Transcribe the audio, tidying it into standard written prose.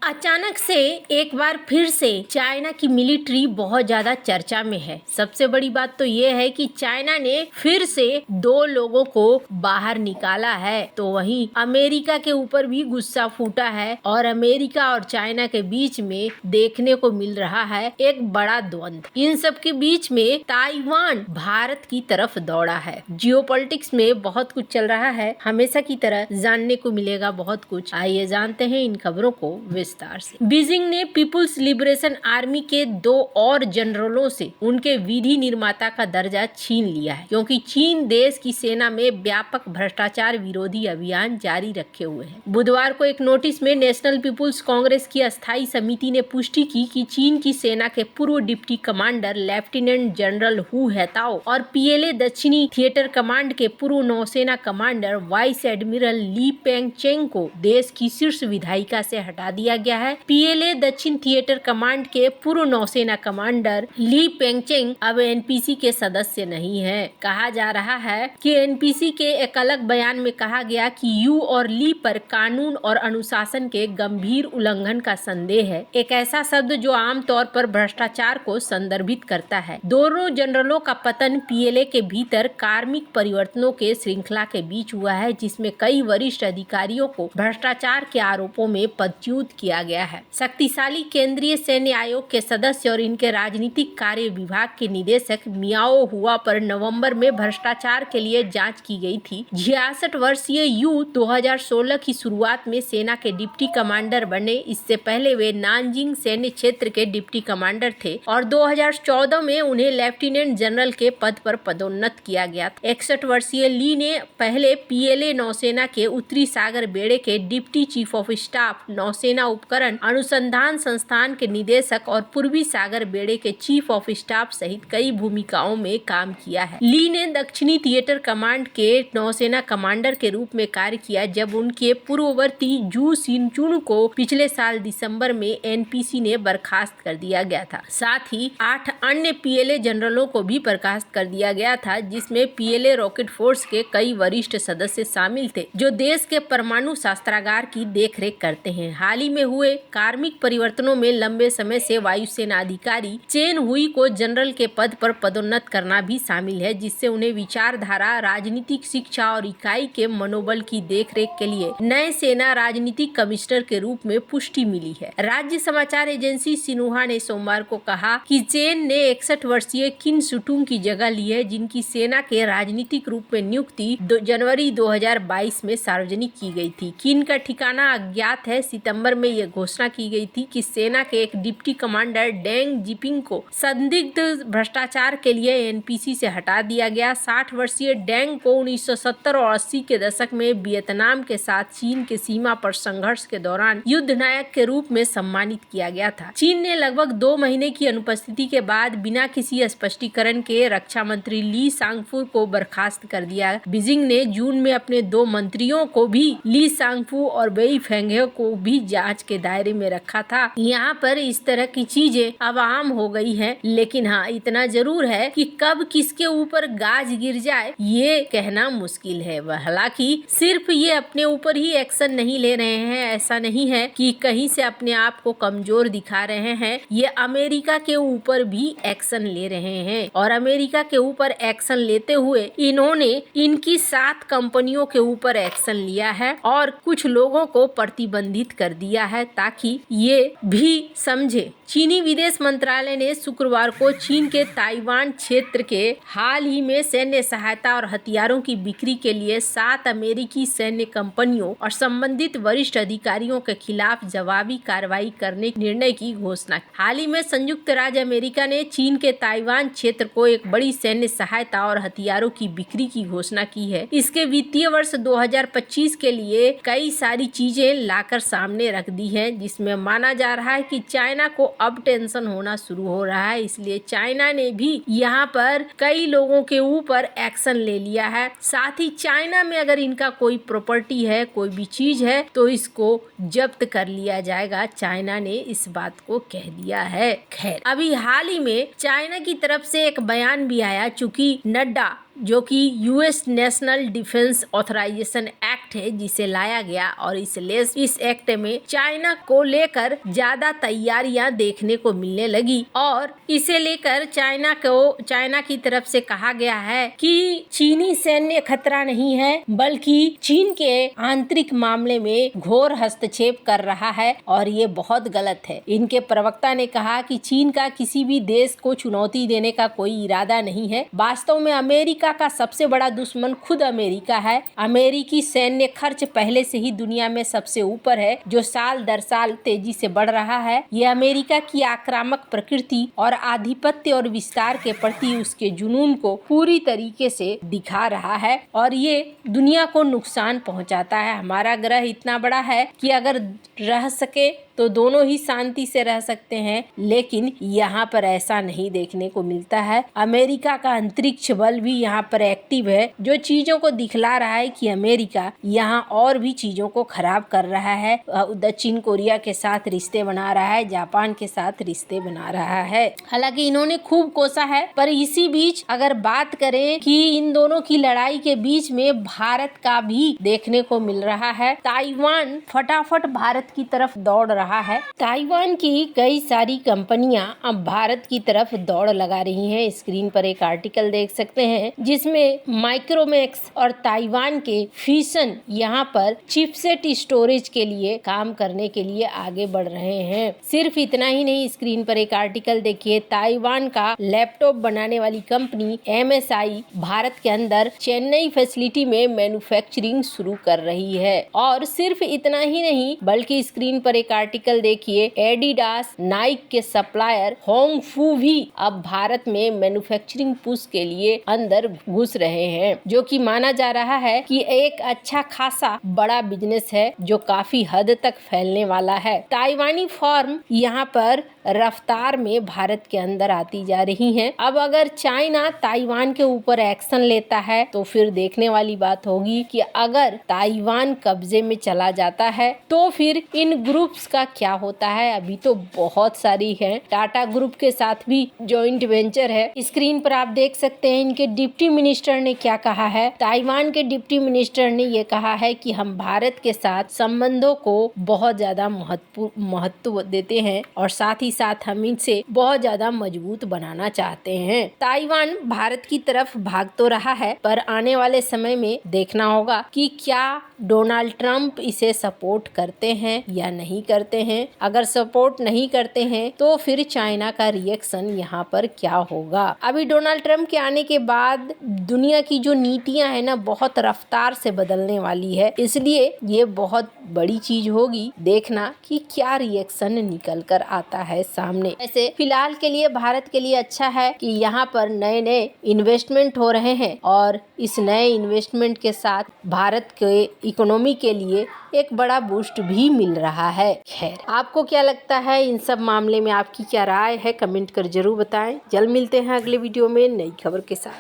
अचानक से एक बार फिर से चाइना की मिलिट्री बहुत ज्यादा चर्चा में है। सबसे बड़ी बात तो ये है कि चाइना ने फिर से 2 लोगों को बाहर निकाला है, तो वहीं अमेरिका के ऊपर भी गुस्सा फूटा है और अमेरिका और चाइना के बीच में देखने को मिल रहा है एक बड़ा द्वंद्व। इन सब के बीच में ताइवान भारत की तरफ दौड़ा है। जियोपॉलिटिक्स में बहुत कुछ चल रहा है, हमेशा की तरह जानने को मिलेगा बहुत कुछ। आइए जानते हैं इन खबरों को विस्तार से। बीजिंग ने पीपुल्स लिबरेशन आर्मी के 2 और जनरलों से उनके विधि निर्माता का दर्जा छीन लिया है, क्योंकि चीन देश की सेना में व्यापक भ्रष्टाचार विरोधी अभियान जारी रखे हुए है। बुधवार को एक नोटिस में नेशनल पीपुल्स कांग्रेस की अस्थायी समिति ने पुष्टि की कि चीन की सेना के पूर्व deputy commander lieutenant general Hu Haitao और पीएलए दक्षिणी थिएटर कमांड के पूर्व नौसेना commander vice admiral Li Pengcheng को देश की शीर्ष विधायिका से हटा दिया गया है। पीएलए दक्षिण थिएटर कमांड के पूर्व नौसेना कमांडर ली पेंगचेंग अब एनपीसी के सदस्य नहीं है। कहा जा रहा है कि एनपीसी के एक अलग बयान में कहा गया कि यू और ली पर कानून और अनुशासन के गंभीर उल्लंघन का संदेह है, एक ऐसा शब्द जो आमतौर पर भ्रष्टाचार को संदर्भित करता है। दोनों जनरलों का पतन पीएलए के भीतर कार्मिक परिवर्तनों के श्रृंखला के बीच हुआ है, जिसमें कई वरिष्ठ अधिकारियों को भ्रष्टाचार के आरोपों में पदच्युत किया गया है। शक्तिशाली केंद्रीय सैन्य आयोग के सदस्य और इनके राजनीतिक कार्य विभाग के निदेशक मियाओ हुआ पर नवंबर में भ्रष्टाचार के लिए जांच की गई थी। 66 वर्षीय यू 2016 की शुरुआत में सेना के डिप्टी कमांडर बने। इससे पहले वे नानजिंग सैन्य क्षेत्र के डिप्टी कमांडर थे और 2014 में उन्हें लेफ्टिनेंट जनरल के पद पर पदोन्नत किया गया। 61 वर्षीय ली ने पहले पीएलए नौसेना के उत्तरी सागर बेड़े के डिप्टी चीफ ऑफ स्टाफ, नौसेना उपकरण अनुसंधान संस्थान के निदेशक और पूर्वी सागर बेड़े के चीफ ऑफ स्टाफ सहित कई भूमिकाओं में काम किया है। ली ने दक्षिणी थिएटर कमांड के नौसेना कमांडर के रूप में कार्य किया, जब उनके पूर्ववर्ती जू सिनचुन को पिछले साल दिसंबर में एनपीसी ने बर्खास्त कर दिया गया था। साथ ही 8 अन्य पीएलए जनरलों को भी बर्खास्त कर दिया गया था, जिसमें पीएलए रॉकेट फोर्स के कई वरिष्ठ सदस्य शामिल थे, जो देश के परमाणु शस्त्रागार की देखरेख करते हैं। हाल ही में हुए कार्मिक परिवर्तनों में लंबे समय से वायुसेना अधिकारी चेन हुई को जनरल के पद पर पदोन्नत करना भी शामिल है, जिससे उन्हें विचारधारा, राजनीतिक शिक्षा और इकाई के मनोबल की देखरेख के लिए नए सेना राजनीतिक कमिश्नर के रूप में पुष्टि मिली है। राज्य समाचार एजेंसी सिन्हुआ ने सोमवार को कहा कि चेन ने 61 वर्षीय किन सुटुंग की जगह ली है, जिनकी सेना के राजनीतिक रूप में नियुक्ति जनवरी 2022 में सार्वजनिक की गई थी। किन का ठिकाना अज्ञात है। सितंबर में यह घोषणा की गई थी कि सेना के एक डिप्टी कमांडर डेंग जिपिंग को संदिग्ध भ्रष्टाचार के लिए एनपीसी से हटा दिया गया। 60 वर्षीय डेंग को 1970 और 80 के दशक में वियतनाम के साथ चीन के सीमा पर संघर्ष के दौरान युद्ध नायक के रूप में सम्मानित किया गया था। चीन ने लगभग 2 महीने की अनुपस्थिति के बाद बिना किसी स्पष्टीकरण के रक्षा मंत्री ली सांगफू को बर्खास्त कर दिया। बीजिंग ने जून में अपने 2 मंत्रियों को भी, ली सांगफू और वेई फेंगे को भी जांच के दायरे में रखा था। यहाँ पर इस तरह की चीजें अब आम हो गई हैं, लेकिन हाँ, इतना जरूर है कि कब किसके ऊपर गाज गिर जाए ये कहना मुश्किल है। हालांकि सिर्फ ये अपने ऊपर ही एक्शन नहीं ले रहे हैं, ऐसा नहीं है कि कहीं से अपने आप को कमजोर दिखा रहे हैं, ये अमेरिका के ऊपर भी एक्शन ले रहे हैं और अमेरिका के ऊपर एक्शन लेते हुए इन्होंने इनकी 7 कंपनियों के ऊपर एक्शन लिया है और कुछ लोगों को प्रतिबंधित कर दिया है, ताकि ये भी समझे। चीनी विदेश मंत्रालय ने शुक्रवार को चीन के ताइवान क्षेत्र के हाल ही में सैन्य सहायता और हथियारों की बिक्री के लिए 7 अमेरिकी सैन्य कंपनियों और संबंधित वरिष्ठ अधिकारियों के खिलाफ जवाबी कार्रवाई करने के निर्णय की घोषणा की। हाल ही में संयुक्त राज्य अमेरिका ने चीन के ताइवान क्षेत्र को एक बड़ी सैन्य सहायता और हथियारों की बिक्री की घोषणा की है। इसके वित्तीय वर्ष 2025 के लिए कई सारी चीजें लाकर सामने रख दी है, जिसमें माना जा रहा है कि चाइना को अब टेंशन होना शुरू हो रहा है। इसलिए चाइना ने भी यहाँ पर कई लोगों के ऊपर एक्शन ले लिया है। साथ ही चाइना में अगर इनका कोई प्रॉपर्टी है, कोई भी चीज है, तो इसको जब्त कर लिया जाएगा। चाइना ने इस बात को कह दिया है। खैर, अभी हाल ही में चाइना की तरफ से एक बयान भी आया, चूंकि नड्डा जो कि US national defense authorization act है जिसे लाया गया, और इस एक्ट में चाइना को लेकर ज्यादा तैयारियां देखने को मिलने लगी और इसे लेकर चाइना की तरफ से कहा गया है कि चीनी सैन्य खतरा नहीं है, बल्कि चीन के आंतरिक मामले में घोर हस्तक्षेप कर रहा है और ये बहुत गलत है। इनके प्रवक्ता ने कहा कि चीन का किसी भी देश को चुनौती देने का कोई इरादा नहीं है। वास्तव में अमेरिका का सबसे बड़ा दुश्मन खुद अमेरिका है। अमेरिकी सैन्य खर्च पहले से ही दुनिया में सबसे ऊपर है, जो साल दर साल तेजी से बढ़ रहा है। ये अमेरिका की आक्रामक प्रकृति और आधिपत्य और विस्तार के प्रति उसके जुनून को पूरी तरीके से दिखा रहा है और ये दुनिया को नुकसान पहुंचाता है। हमारा ग्रह इतना बड़ा है कि अगर रह सके तो दोनों ही शांति से रह सकते हैं, लेकिन यहाँ पर ऐसा नहीं देखने को मिलता है। अमेरिका का अंतरिक्ष बल भी यहाँ पर एक्टिव है, जो चीजों को दिखला रहा है कि अमेरिका यहाँ और भी चीजों को खराब कर रहा है। दक्षिण कोरिया के साथ रिश्ते बना रहा है, जापान के साथ रिश्ते बना रहा है। हालांकि इन्होंने खूब कोसा है, पर इसी बीच अगर बात करें कि इन दोनों की लड़ाई के बीच में भारत का भी देखने को मिल रहा है। ताइवान फटाफट भारत की तरफ दौड़ रहा है। ताइवान की कई सारी कंपनियां अब भारत की तरफ दौड़ लगा रही हैं। स्क्रीन पर एक आर्टिकल देख सकते हैं जिसमें माइक्रोमैक्स और ताइवान के फिशन यहाँ पर चिपसेट स्टोरेज के लिए काम करने के लिए आगे बढ़ रहे हैं। सिर्फ इतना ही नहीं, स्क्रीन पर एक आर्टिकल देखिए। ताइवान का लैपटॉप बनाने वाली कंपनी MSI भारत के अंदर चेन्नई फैसिलिटी में मैन्युफैक्चरिंग शुरू कर रही है। और सिर्फ इतना ही नहीं, बल्कि स्क्रीन पर एक आर्टिकल देखिए, एडिडास नाइक के सप्लायर होंगफू भी अब भारत में मैन्युफैक्चरिंग पुश के लिए अंदर घुस रहे हैं, जो कि माना जा रहा है कि एक अच्छा खासा बड़ा बिजनेस है जो काफी हद तक फैलने वाला है। ताइवानी फर्म यहाँ पर रफ्तार में भारत के अंदर आती जा रही हैं। अब अगर चाइना ताइवान के ऊपर एक्शन लेता है तो फिर देखने वाली बात होगी कि अगर ताइवान कब्जे में चला जाता है तो फिर इन ग्रुप्स का क्या होता है। अभी तो बहुत सारी है, टाटा ग्रुप के साथ भी जॉइंट वेंचर है। स्क्रीन पर आप देख सकते हैं इनके डिप्टी मिनिस्टर ने क्या कहा है। ताइवान के डिप्टी मिनिस्टर ने ये कहा है कि हम भारत के साथ संबंधों को बहुत ज्यादा महत्व देते हैं और साथ ही साथ हम इनसे बहुत ज्यादा मजबूत बनाना चाहते हैं। ताइवान भारत की तरफ भाग तो रहा है, पर आने वाले समय में देखना होगा कि क्या डोनाल्ड ट्रंप इसे सपोर्ट करते हैं या नहीं करते हैं। अगर सपोर्ट नहीं करते हैं तो फिर चाइना का रिएक्शन यहाँ पर क्या होगा। अभी डोनाल्ड ट्रंप के आने के बाद दुनिया की जो नीतियां है ना, बहुत रफ्तार से बदलने वाली है, इसलिए ये बहुत बड़ी चीज होगी। देखना कि क्या रिएक्शन निकल कर आता है सामने। ऐसे फिलहाल के लिए भारत के लिए अच्छा है कि यहाँ पर नए नए इन्वेस्टमेंट हो रहे हैं और इस नए इन्वेस्टमेंट के साथ भारत के इकोनॉमी के लिए एक बड़ा बूस्ट भी मिल रहा है। खैर, आपको क्या लगता है इन सब मामले में, आपकी क्या राय है, कमेंट कर जरूर बताएं। जल्द मिलते हैं अगले वीडियो में नई खबर के साथ।